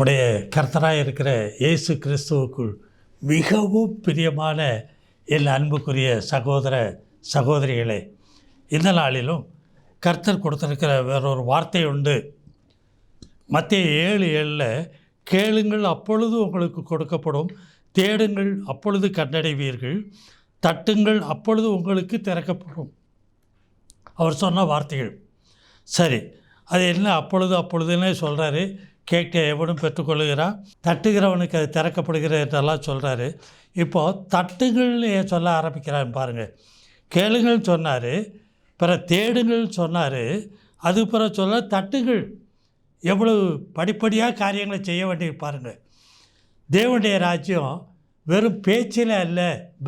நம்முடைய கர்த்தராக இருக்கிற இயேசு கிறிஸ்துவுக்குள் மிகவும் பிரியமான என் அன்புக்குரிய சகோதர சகோதரிகளே, இந்த நாளிலும் கர்த்தர் கொடுத்திருக்கிற வேறொரு வார்த்தை உண்டு. மத்தேயு 7:7 கேளுங்கள் அப்பொழுது உங்களுக்கு கொடுக்கப்படும், தேடுங்கள் அப்பொழுது கண்டடைவீர்கள், தட்டுங்கள் அப்பொழுது உங்களுக்கு திறக்கப்படும். அவர் சொன்ன வார்த்தைகள். சரி, அது என்ன அப்பொழுதுன்னே சொல்கிறாரு. கேட்க எவனும் பெற்றுக்கொள்கிறான், தட்டுகிறவனுக்கு அது திறக்கப்படுகிற என்றெல்லாம் சொல்கிறாரு. இப்போது தட்டுங்கள்னு சொல்ல ஆரம்பிக்கிறான்னு பாருங்கள். கேளுங்கள்னு சொன்னார், பிற தேடுங்கள்னு சொன்னார், அது பிற சொல்ல தட்டுங்கள். எவ்வளவு படிப்படியாக காரியங்களை செய்ய வேண்டியது பாருங்கள். தேவனுடைய ராஜ்யம் வெறும் பேச்சில் அல்ல,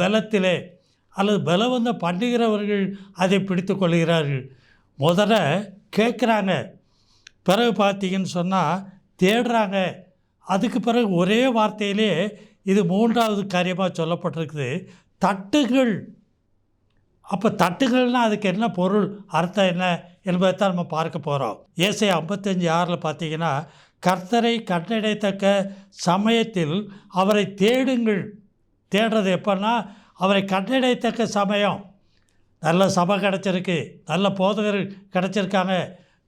பலத்திலே அல்லது பலவந்த பண்ணுகிறவர்கள் அதை பிடித்து கொள்கிறார்கள். முதல்ல கேட்குறாங்க, பிறகு பார்த்தீங்கன்னு சொன்னால் தேடுறாங்க. அதுக்கு பிறகு ஒரே வார்த்தையிலே இது மூன்றாவது காரியமாக சொல்லப்பட்டிருக்குது, தட்டுகள். அப்போ தட்டுகள்னால் அதுக்கு என்ன பொருள், அர்த்தம் என்ன என்பதை தான் நம்ம பார்க்க போகிறோம். ஏசாயா 55:6 பார்த்தீங்கன்னா, கர்த்தரை கண்டடையத்தக்க சமயத்தில் அவரை தேடுங்கள். தேடுறது எப்போன்னா அவரை கண்டடையத்தக்க சமயம். நல்ல சபை கிடச்சிருக்கு, நல்ல போதகர்கள் கிடச்சிருக்காங்க,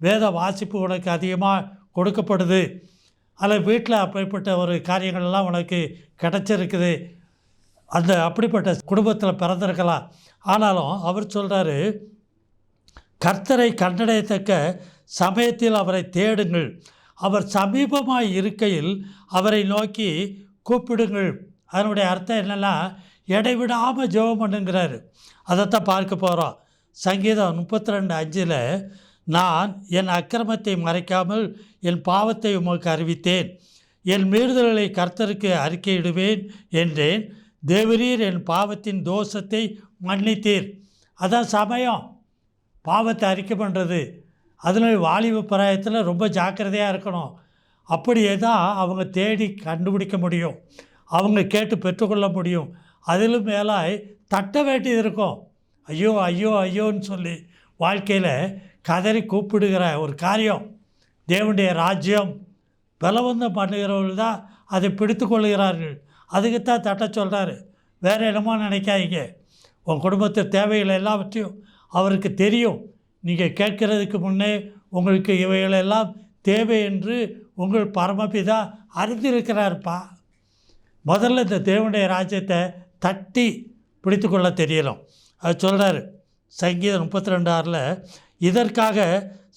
வேத வாசிப்பு உனக்கு அதிகமாக கொடுக்கப்படுது, அல்லது வீட்டில் அப்படிப்பட்ட ஒரு காரியங்கள்லாம் உனக்கு கிடச்சிருக்குது, அந்த அப்படிப்பட்ட குடும்பத்தில் பிறந்திருக்கலாம். ஆனாலும் அவர் சொல்கிறாரு, கர்த்தரை கண்டடையத்தக்க சமயத்தில் அவரை தேடுங்கள், அவர் சமீபமாக இருக்கையில் அவரை நோக்கி கூப்பிடுங்கள். அதனுடைய அர்த்தம் என்னென்னா, இடைவிடாமல் ஜெபம் பண்ணுங்கிறாரு. அதைத்தான் பார்க்க போகிறோம். சங்கீதம் 32:5 நான் என் அக்கிரமத்தை மறைக்காமல் என் பாவத்தை உமக்கு அறிவித்தேன், என் மீறுதல்களை கர்த்தருக்கு அறிக்கையிடுவேன் என்றேன், தேவரீர் என் பாவத்தின் தோஷத்தை மன்னித்தீர். அதான் சமயம், பாவத்தை அறிக்கை பண்ணுறது. அதில் வாலிப பிராயத்தில் ரொம்ப ஜாக்கிரதையாக இருக்கணும். அப்படியே தான் அவங்க தேடி கண்டுபிடிக்க முடியும், அவங்க கேட்டு பெற்றுக்கொள்ள முடியும். அதிலும் மேலாய் தட்ட வேண்டியது இருக்கும். ஐயோ ஐயோ ஐயோன்னு சொல்லி வாழ்க்கையில் கதறி கூப்பிடுகிற ஒரு காரியம். தேவனுடைய ராஜ்யம் பலவந்தம் பண்ணுகிறவர்கள் தான் அதை பிடித்து கொள்கிறார்கள். அதுக்குத்தான் தட்ட சொல்கிறாரு. வேறு என்னமோ நினைக்காதீங்க. உன் குடும்பத்து தேவைகள் எல்லாவற்றையும் அவருக்கு தெரியும். நீங்கள் கேட்கறதுக்கு முன்னே உங்களுக்கு இவைகளெல்லாம் தேவை என்று உங்கள் பரமபிதா அறிந்திருக்கிறார்ப்பா. முதல்ல இந்த தேவனுடைய ராஜ்யத்தை தட்டி பிடித்து கொள்ள தெரியணும். அது சொல்கிறாரு சங்கீதம் 32:6 இதற்காக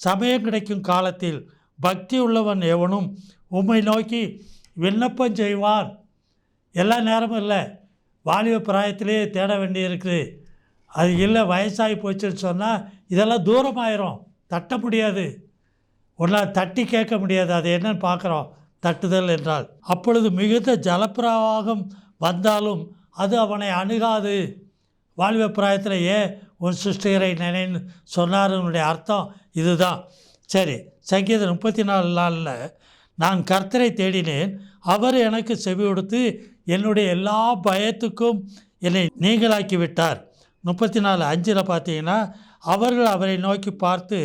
சமயம் கிடைக்கும் காலத்தில் பக்தி உள்ளவன் எவனும் உம்மை நோக்கி விண்ணப்பம் செய்வான். எல்லா நேரமும் இல்லை, வாலிப பிராயத்திலே தேட வேண்டியிருக்குது. அது இல்லை, வயசாகி போச்சுன்னு சொன்னால் இதெல்லாம் தூரமாயிரும், தட்ட முடியாது, ஒன்றால் தட்டி கேட்க முடியாது. அது என்னன்னு பார்க்குறோம், தட்டுதல் என்றால். அப்பொழுது மிகுந்த ஜலப்பிரவாகம் வந்தாலும் அது அவனை அணுகாது. வாலிப பிராயத்தில் ஏன் உன் சிருஷ்டிகரை நினைன்னு சொன்னாருன்னுடைய அர்த்தம் இதுதான். சரி, சங்கீதம் 34:4 நான் கர்த்தரை தேடினேன், அவர் எனக்கு செவி கொடுத்து என்னுடைய எல்லா பயத்துக்கும் என்னை நீங்களாக்கி விட்டார். 34:5 பார்த்தீங்கன்னா, அவர்கள் அவரை நோக்கி பார்த்து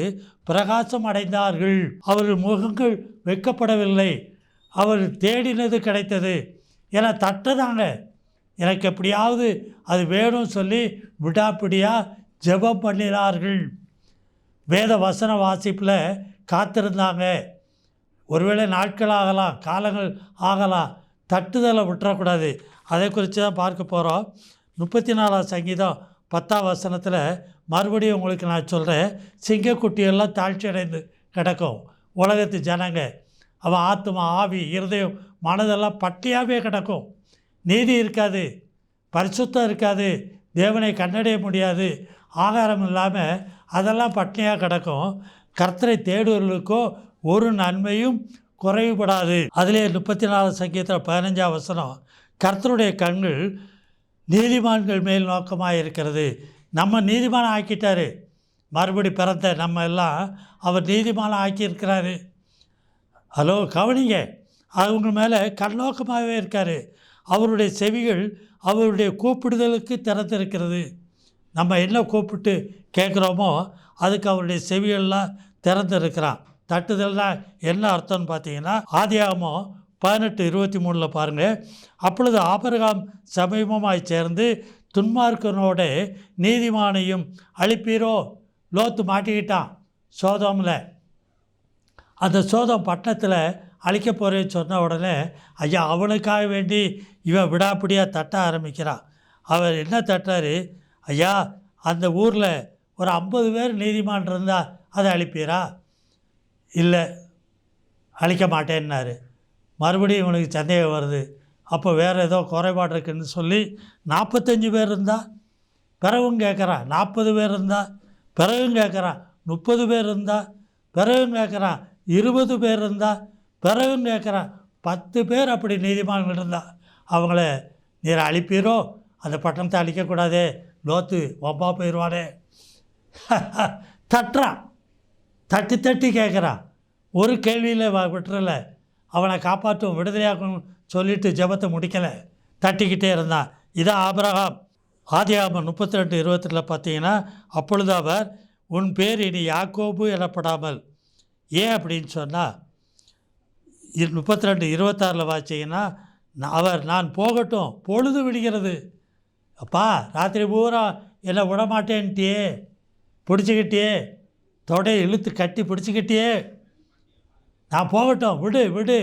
பிரகாசம் அடைந்தார்கள், அவர்கள் முகங்கள் வெட்கப்படவில்லை, அவர் தேடினது கிடைத்தது. ஏன்னா தட்டதாங்க, எனக்கு எப்படியாவது அது வேணும்னு சொல்லி விடாப்பிடியாக ஜெபம் பண்ணினார்கள். வேத வசன வாசிப்பில் காத்திருந்தாங்க. ஒருவேளை நாட்கள் ஆகலாம், காலங்கள் ஆகலாம், தட்டுதலை விட்டுறக்கூடாது. அதை குறித்து தான் பார்க்க போகிறோம். 34 சங்கீதம் 10 மறுபடியும் உங்களுக்கு நான் சொல்கிறேன், சிங்கக்குட்டியெல்லாம் தாழ்ச்சி அடைந்து கிடக்கும். உலகத்து ஜனங்க அவன் ஆத்மா, ஆவி, இருதயம், மனதெல்லாம் பட்டியாகவே கிடக்கும். நீதி இருக்காது, பரிசுத்தம் இருக்காது, தேவனை கண்டடைய முடியாது, ஆகாரம் இல்லாமல் அதெல்லாம் பட்டினியாக கிடக்கும். கர்த்தரை தேடுவர்களுக்கோ ஒரு நன்மையும் குறைவுபடாது. அதிலே 34 சங்கீதத்தில் 15 கர்த்தருடைய கண்கள் நீதிமான்கள் மேல் நோக்கமாக இருக்கிறது. நம்ம நீதிமானம் ஆக்கிட்டார். மறுபடி பிறந்த நம்ம எல்லாம் அவர் நீதிமானம் ஆக்கியிருக்கிறாரு. ஹலோ, கவனிங்க, அவங்க மேலே கண்ணோக்கமாகவே இருக்கார். அவருடைய செவிகள் அவருடைய கூப்பிடுதலுக்கு திறந்திருக்கிறது. நம்ம என்ன கூப்பிட்டு கேட்குறோமோ அதுக்கு அவருடைய செவிகள்லாம் திறந்திருக்கிறான். தட்டுதல்னா என்ன அர்த்தம்னு பார்த்தீங்கன்னா, ஆதியாகமம் 18:23 பாருங்கள். அப்பொழுது ஆபிரகாம் சமீபமாய் சேர்ந்து துன்மார்க்கனோட நீதிமானையும் அழிப்பீரோ. லோத்து மாட்டிக்கிட்டான் சோதோமில். அந்த சோதம் பட்டணத்தில் அழிக்க போகிறேன்னு சொன்ன உடனே ஐயா அவனுக்காக வேண்டி இவன் விடாப்பிடியாக தட்ட ஆரம்பிக்கிறான். அவர் என்ன தட்டார், ஐயா அந்த ஊரில் ஒரு 50 பேர் நீதிமான் இருந்தால் அதை அழிப்பீரா? இல்லை அழிக்க மாட்டேன்னாரு. மறுபடியும் இவனுக்கு சந்தேகம் வருது. அப்போ வேறு ஏதோ குறைபாடு இருக்குன்னு சொல்லி 45 பேர் இருந்தால் பிறகும் கேட்குறான். 40 பேர் இருந்தால் பிறகும் கேட்குறான். 30 பேர் இருந்தால் பிறகும் கேட்குறான். 20 பேர் இருந்தால் பிறகும் கேட்குறான். 10 பேர் அப்படி நீதிமான்கள் இருந்தால் அவங்கள நீர் அழிப்பீரோ? அந்த பட்டணத்தை அழிக்கக்கூடாதே, லோத்து ஒப்பா போயிடுவானே. தட்டுறான், தட்டி தட்டி கேட்குறான். ஒரு கேள்வியில் விட்டுறல, அவனை காப்பாற்றும் விடுதலையாக்கணும் சொல்லிட்டு ஜெபத்தை முடிக்கலை, தட்டிக்கிட்டே இருந்தான். இதான் ஆபிரகாம். ஆதியாகமம் 32:22 பார்த்தீங்கன்னா, அப்பொழுது அவர் உன் பேர் இனி யாக்கோபு எனப்படாமல். ஏன் அப்படின்னு சொன்னால் 32:26 வாச்சிங்கன்னா, அவர் நான் போகட்டும் பொழுது விடுகிறது. அப்பா ராத்திரி பூரா என்னை விடமாட்டேன்ட்டியே, பிடிச்சிக்கிட்டியே, தொடையை இழுத்து கட்டி பிடிச்சிக்கிட்டியே, நான் போகட்டும் விடு விடு,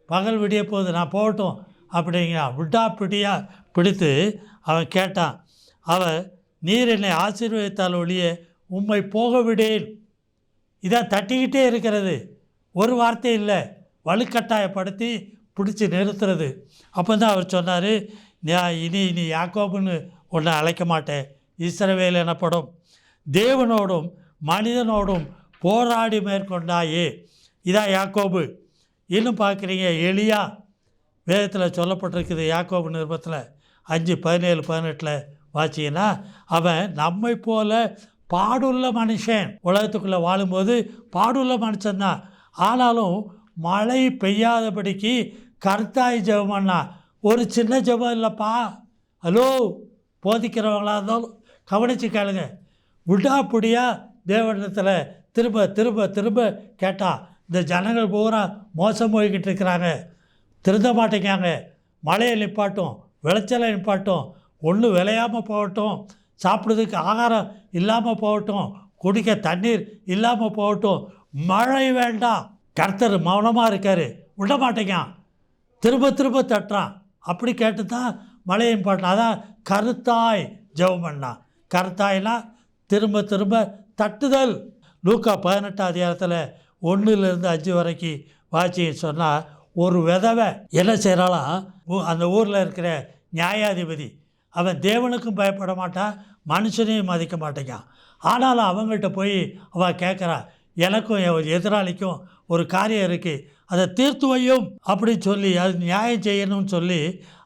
பகல் விடிய போகுது நான் போகட்டும் அப்படிங்கிறான். விடாப்பிடியாக பிடித்து அவன் கேட்டான். அவன் நீர் என்னை ஆசீர்வதித்தால் ஒழிய உம்மை போக விடேன். இதான் தட்டிக்கிட்டே இருக்கிறது, ஒரு வார்த்தை இல்லை, வலுக்கட்டாயப்படுத்தி பிடிச்சி நிறுத்துறது. அப்போ தான் அவர் சொன்னார், இனி யாக்கோபுன்னு ஒன்று அழைக்க மாட்டேன், இஸ்ரவேல் எனப்படும். தேவனோடும் மனிதனோடும் போராடி மேற்கொண்டாயே. இதான் யாக்கோபு. இன்னும் பார்க்குறீங்க, எலியா வேதத்தில் சொல்லப்பட்டிருக்குது. யாக்கோபு நிருபத்தில் 5:17-18 வாச்சிங்கன்னா, அவன் நம்மை போல பாடுள்ள மனுஷன். உலகத்துக்குள்ளே வாழும்போது பாடுள்ள மனுஷன்தான். ஆனாலும் மழை பெய்யாதபடிக்கு கர்த்தாய் ஜெபம் பண்ணா. ஒரு சின்ன ஜெபம் இல்லைப்பா. ஹலோ, போதிக்கிறவங்களாக இருந்தாலும் கவனித்து கேளுங்க. விடாப்பிடியாக தேவனிடத்தில் திரும்ப திரும்ப திரும்ப கேட்டால் இந்த ஜனங்கள் பூரா மோசம் போய்கிட்டு இருக்கிறாங்க, திருந்த மாட்டேங்காங்க. மழையை நிப்பாட்டும், விளைச்சலை நிப்பாட்டும், ஒன்று விளையாமல் போகட்டும், சாப்பிட்றதுக்கு ஆகாரம் இல்லாமல் போகட்டும், குடிக்க தண்ணீர் இல்லாமல் போகட்டும், மழை வேண்டாம். கர்த்தர் மௌனமாக இருக்கார், விட மாட்டேங்கான், திரும்ப திரும்ப தட்டுறான். அப்படி கேட்டு தான் மழையை நிப்பாட்டினா. அதான் கருத்தாய் ஜெபம் பண்ணான். கருத்தாய்னா திரும்ப திரும்ப தட்டுதல். லூக்கா 18 1-5 வரைக்கும் வாட்சி சொன்னால், ஒரு விதவை என்ன செய்கிறாலாம், அந்த ஊரில் இருக்கிற நியாயாதிபதி அவன் தேவனுக்கும் பயப்பட மாட்டான், மனுஷனையும் மதிக்க மாட்டேங்கான். ஆனாலும் அவங்கள்ட்ட போய் அவள் கேட்குறா, எனக்கும் எதிராளிக்கும் ஒரு காரியம் இருக்குது, அதை தீர்த்து வையும் அப்படின்னு சொல்லி, அது நியாயம் செய்யணும்னு சொல்லி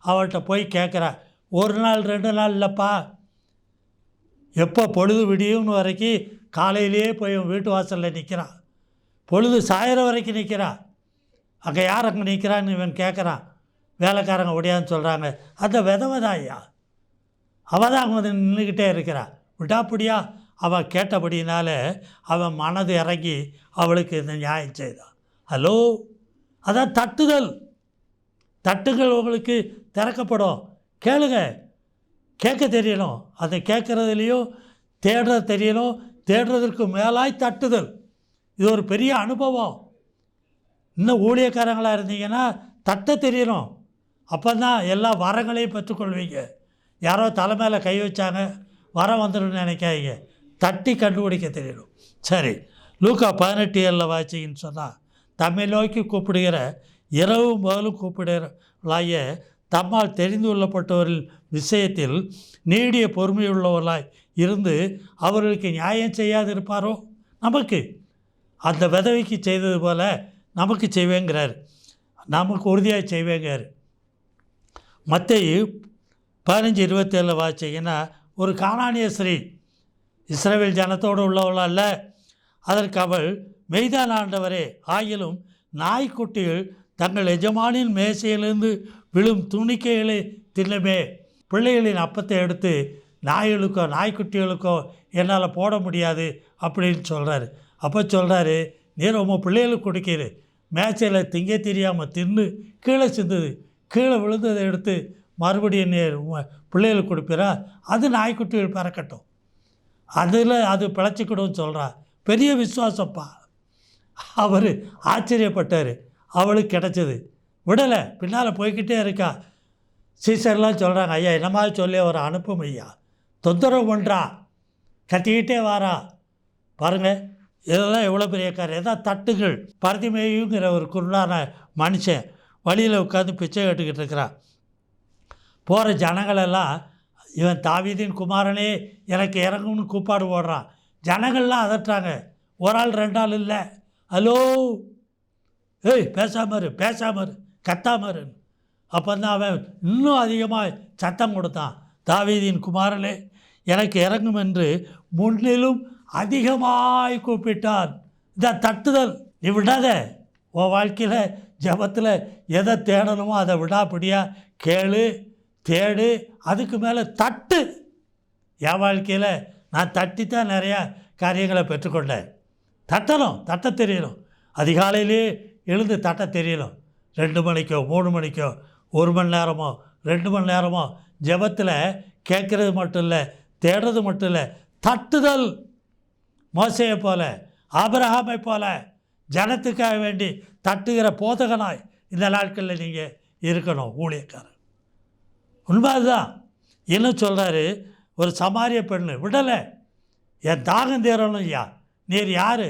அவள்கிட்ட போய் கேட்குறா. 1 நாள் 2 நாள் இல்லைப்பா, எப்போ பொழுது விடியும்னு வரைக்கும் காலையிலேயே போய் வீட்டு வாசலில் நிற்கிறான். பொழுது சாயிற வரைக்கும் நிற்கிறான். அங்கே யார் அங்கே நிற்கிறான்னு இவன் கேட்குறான். வேலைக்காரங்க ஒடியான்னு சொல்கிறாங்க. அந்த விதவை தான் ஐயா, அவள் தான் அங்கே வந்து நின்றுக்கிட்டே இருக்கிறான். விடாப்பிடியா அவள் கேட்டபடினால அவன் மனது இறங்கி அவளுக்கு இந்த நியாயம் செய்தான். ஹலோ, அதான் தட்டுதல். தட்டுகள் உங்களுக்கு திறக்கப்படும். கேளுங்க, கேட்க தெரியணும். அதை கேட்குறதுலேயும் தேடுற தெரியணும். தேடுறதற்கு மேலாய் தட்டுதல், இது ஒரு பெரிய அனுபவம். இன்னும் ஊழியக்காரங்களாக இருந்தீங்கன்னா தட்ட தெரியணும். அப்போ தான் எல்லா வரங்களையும் பெற்றுக்கொள்வீங்க. யாரோ தலை மேலே கை வச்சாங்க வரம் வந்துடும் நினைக்காதீங்க, தட்டி கண்டுபிடிக்க தெரியணும். சரி, லூக்கா 18:7 வாசிங்கன்னு சொன்னால், தம்மை நோக்கி கூப்பிடுகிற இரவும் பகலும் கூப்பிடுகிறாய தம்மால் தெரிந்து கொள்ளப்பட்டவர்கள் விஷயத்தில் நீடிய பொறுமையுள்ளவர்களாய் இருந்து அவர்களுக்கு நியாயம் செய்யாது இருப்பாரோ. நமக்கு அந்த விதவைக்கு செய்தது போல் நமக்கு செய்வேங்கிறார், நமக்கு உறுதியாக செய்வேங்கிறார். மத்தேயு 15:27 வாசிங்கன்னா, ஒரு கானானிய ஸ்திரீ இஸ்ரவேல் ஜனத்தோடு உள்ளவள் அல்ல. அதற்கு அவள், மெய்தான் ஆண்டவரே, ஆகிலும் நாய்க்குட்டிகள் தங்கள் எஜமானின் மேசையிலிருந்து விழும் துணிக்கைகளை தின்னமே. பிள்ளைகளின் அப்பத்தை எடுத்து நாய்களுக்கோ நாய்க்குட்டிகளுக்கோ என்னால் போட முடியாது அப்படின்னு சொல்கிறாரு. அப்போ சொல்கிறாரு, நீர் உங்கள் பிள்ளைகளுக்கு கொடுக்கிறு, மேய்ச்சலை திங்க தெரியாமல் தின்னு கீழே சிந்துது. கீழே விழுந்ததை எடுத்து மறுபடியும் பிள்ளைகளுக்கு கொடுப்பிறா, அது நாய்க்குட்டிகள் பறக்கட்டும், அதில் அது பிழைச்சிக்கிடும்னு சொல்கிறா. பெரிய விசுவாசப்பா. அவர் ஆச்சரியப்பட்டார். அவளுக்கு கிடச்சிது, விடலை, பின்னால் போய்கிட்டே இருக்கா. சீசர்லாம் சொல்கிறாங்க, ஐயா என்ன மாதிரி சொல்லி அவரை அனுப்பும் ஐயா, தொந்தரவு பண்ணுறா, கத்திக்கிட்டே வாரா. பாருங்கள், இதெல்லாம் எவ்வளோ பெரிய காரியம். ஏதாவது தட்டுகள். பரதிமேயுங்கிற ஒரு குருடான மனுஷன் வழியில் உட்காந்து பிச்சை கேட்டுக்கிட்டு இருக்கிறான். போகிற ஜனங்களெல்லாம் இவன் தாவீதின் குமாரனே எனக்கு இறங்கும்னு கூப்பாடு போடுறான். ஜனங்கள்லாம் அதட்டுறாங்க. ஒரு ஆள் ரெண்டு ஆள் இல்லை, ஹலோ ஏய் பேசாமரு பேசாமரு கத்தாமரு. அப்போ தான் அவன் இன்னும் அதிகமாக சத்தம் கொடுத்தான், தாவீதின் குமாரனே எனக்கு இறங்கும் என்று முன்னிலும் அதிகமாய் கூப்பிட்டான். இதான் தட்டுதல். நீ விடாத. உன் வாழ்க்கையில் ஜபத்தில் எதை தேடணுமோ அதை விடாப்படியாக கேளு, தேடு, அதுக்கு மேலே தட்டு. என் வாழ்க்கையில் நான் தட்டி தான் நிறையா காரியங்களை பெற்றுக்கொண்டேன். தட்டணும், தட்ட தெரியணும். அதிகாலையிலே எழுந்து தட்ட தெரியணும். 2 மணிக்கோ 3 மணிக்கோ 1 மணி நேரமோ 2 மணி நேரமோ ஜபத்தில் கேட்குறது மட்டும் இல்லை, தேடுறது மட்டும் இல்லை, தட்டுதல். மோசேயை போல, ஆபிரகாமை போல ஜனத்துக்காக வேண்டி தட்டுகிற போதகனாய் இந்த நாட்களில் நீங்கள் இருக்கணும், ஊழியக்காரன். உண்மைதான். இன்னும் சொல்கிறாரு, ஒரு சமாரிய பெண்ணு விடலை, என் தாகம் தீரணும். ஐயா நீர் யார்?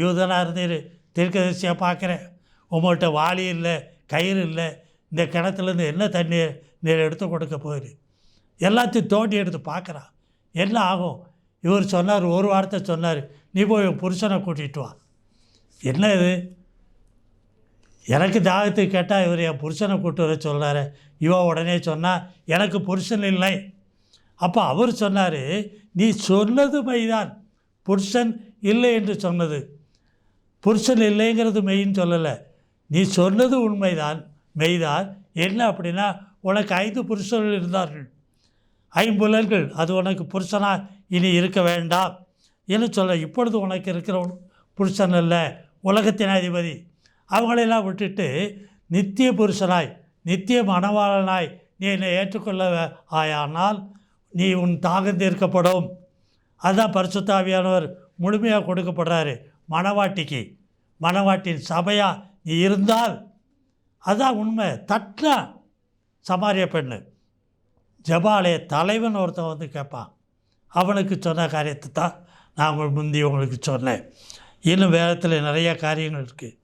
யூதனாக இருந்தீர், தீர்க்கதரிசியாக பார்க்குறேன், உங்கள்கிட்ட வாளி இல்லை, கயிறு இல்லை, இந்த கிணத்துலேருந்து என்ன தண்ணீர் நீர் எடுத்து கொடுக்க போயிரு. எல்லாத்தையும் தோண்டி எடுத்து பார்க்குறான், என்ன ஆகும்? இவர் சொன்னார், ஒரு வார்த்தை சொன்னார், நீ போய் உன் புருஷனை கூட்டிகிட்டு வா. என்ன இது? எனக்கு தாகத்துக்கு கேட்டால் இவர் என் புருஷனை கூட்டு வர சொல்கிறாரு. இவன் உடனே சொன்னால் எனக்கு புருஷன் இல்லை. அப்போ அவர் சொன்னார், நீ சொன்னது மெய்தான், புருஷன் இல்லை என்று சொன்னது. புருஷன் இல்லைங்கிறது மெய்ன்னு சொல்லலை, நீ சொன்னது உண்மைதான், மெய்தான். என்ன அப்படின்னா, உனக்கு 5 புருஷர்கள் இருந்தார்கள், 5 புலன்கள், அது உனக்கு புருஷனாக இனி இருக்க வேண்டாம் என்று சொல்ல. இப்பொழுது உனக்கு இருக்கிறவன் புருஷன் அல்ல, உலகத்தின் அதிபதி. அவங்களெல்லாம் விட்டுட்டு நித்திய புருஷனாய் நித்திய மணவாளனாய் நீ என்னை ஏற்றுக்கொள்ள ஆயானால் நீ உன் தாகம் தீர்க்கப்படும். அதுதான் பரிசுத்த ஆவியானவர் முழுமையாக கொடுக்கப்படுறாரு மணவாட்டிக்கு. மணவாட்டின் சபையாக நீ இருந்தால் அதுதான் உண்மை. தட்டா சமாரிய பெண்ணு ஜபாலய தலைவன் ஒருத்தன் வந்து கேட்பான். அவனுக்கு சொன்ன காரியத்தை தான் நான் முந்தி உங்களுக்கு சொன்னேன். இன்னும் வேதத்தில் நிறைய காரியங்கள் இருக்குது.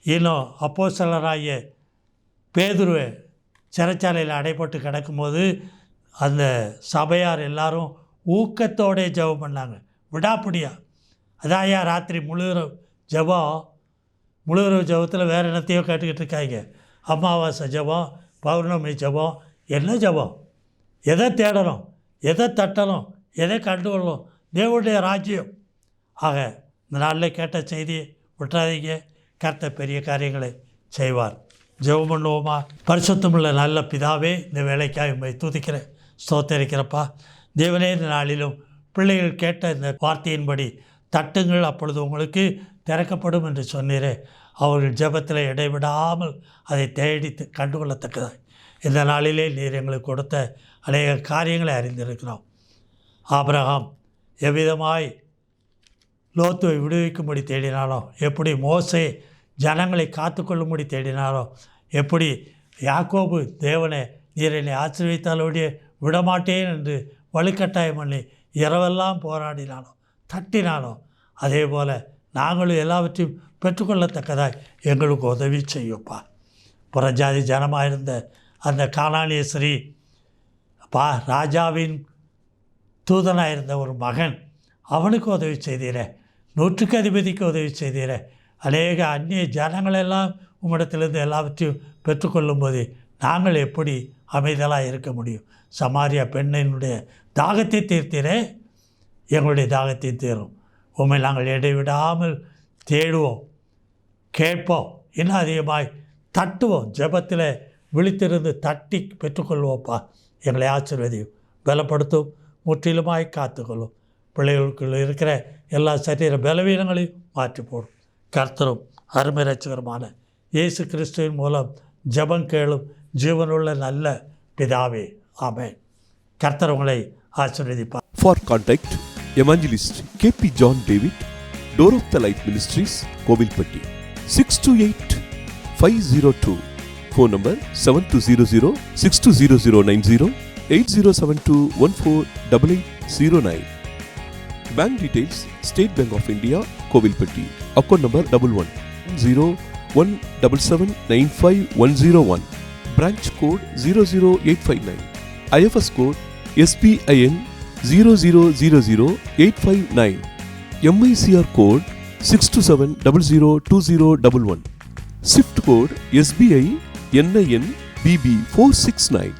இன்னும் அப்போஸ்தலராகிய பேதுருவை சிறைச்சாலையில் அடைப்பட்டு கிடக்கும்போது அந்த சபையார் எல்லாரும் ஊக்கத்தோடே ஜெபம் பண்ணாங்க, விடாப்பிடியா. அதாயா ராத்திரி முழுகிற ஜெபம். முழுகிற ஜெபத்தில் வேறு என்னத்தையோ கேட்டுக்கிட்டு இருக்காங்க. அமாவாசை ஜெபம், பௌர்ணமி ஜெபம், என்ன ஜெபம்? எதை தேடணும், எதை தட்டணும், எதை கண்டுகொள்ளணும்? தேவனுடைய ராஜ்யம். ஆக இந்த நாளில் கேட்ட செய்தியை விட்டுறாதீங்க. கர்த்தர் பெரிய காரியங்களை செய்வார். ஜெபம் பண்ணுவோமா? பரிசுத்தமுள்ள நல்ல பிதாவே, இந்த வேலைக்காக உம்மை துதிக்கிறேன், ஸ்தோத்தரிக்கிறப்பா. தேவனே, இந்த நாளிலும் பிள்ளைகள் கேட்ட இந்த வார்த்தையின்படி தட்டுங்கள், அப்பொழுது உங்களுக்கு திறக்கப்படும் என்று சொன்னீரே. அவர்கள் ஜெபத்தில் இடைவிடாமல் அதை தேடி கண்டுகொள்ளத்தக்கதாய் இந்த நாளிலே நீர் எங்களுக்கு கொடுத்த அநேக காரியங்களை அறிந்திருக்கிறோம். ஆபிரகாம் எவ்விதமாய் லோத்துவை விடுவிக்கும்படி தேடினாலோ, எப்படி மோசே ஜனங்களை காத்துக்கொள்ளும்படி தேடினாலோ, எப்படி யாக்கோபு தேவனை நீர் என்னை ஆசீர்வதித்தாலோடைய விடமாட்டேன் என்று வலுக்கட்டாயம் பண்ணி இரவெல்லாம் போராடினானோ, தட்டினானோ, அதே போல் நாங்களும் எல்லாவற்றையும் பெற்றுக்கொள்ளத்தக்கதாய் எங்களுக்கு உதவி செய்யுப்பா. புறஜாதி ஜனமாக இருந்த அந்த கானானிய ஸ்ரீ ராஜாவின் தூதனாக இருந்த ஒரு மகன், அவனுக்கு உதவி செய்தீரே. 100க்கு அதிபதிக்கு உதவி செய்தீரே. அநேக அந்நிய ஜனங்களெல்லாம் உம்மிடத்திலிருந்து எல்லாவற்றையும் பெற்றுக்கொள்ளும்போது நாங்கள் எப்படி அமைதலாக இருக்க முடியும்? சமாரியா பெண்ணினுடைய தாகத்தை தீர்த்தீரே, எங்களுடைய தாகத்தை தீரும். உண்மை நாங்கள் இடைவிடாமல் தேடுவோம், கேட்போம், இன்னும் அதிகமாய் தட்டுவோம். ஜெபத்தில் விழித்திருந்து தட்டி பெற்றுக்கொள்வோப்பா. எங்களை ஆசீர்வதியும், பலப்படுத்தும், முற்றிலுமாய் காத்துக்கொள்ளும். பிள்ளைகளுக்குள்ள இருக்கிற எல்லா சரீர பலவீனங்களையும் மாற்றி போடும். கர்த்தரும் அருமை இரட்சகருமான இயேசு கிறிஸ்துவின் மூலம் ஜெபம் கேளும் ஜீவனுள்ள நல்ல பிதாவே, ஆமென். கர்த்தர் உங்களை ஆசீர்வதிப்பார். For contact, Evangelist K.P. John David, Door of the Light Ministries, Kovilpatti, 628-502. Phone number 7200-620090, 8072148809. Bank details: State Bank of India, Kovilpatti. Account number 110177951101. Branch code 00859. IFS code SBIN 0000859. MICR code 627002011. SWIFT code SBI NIN BB 469.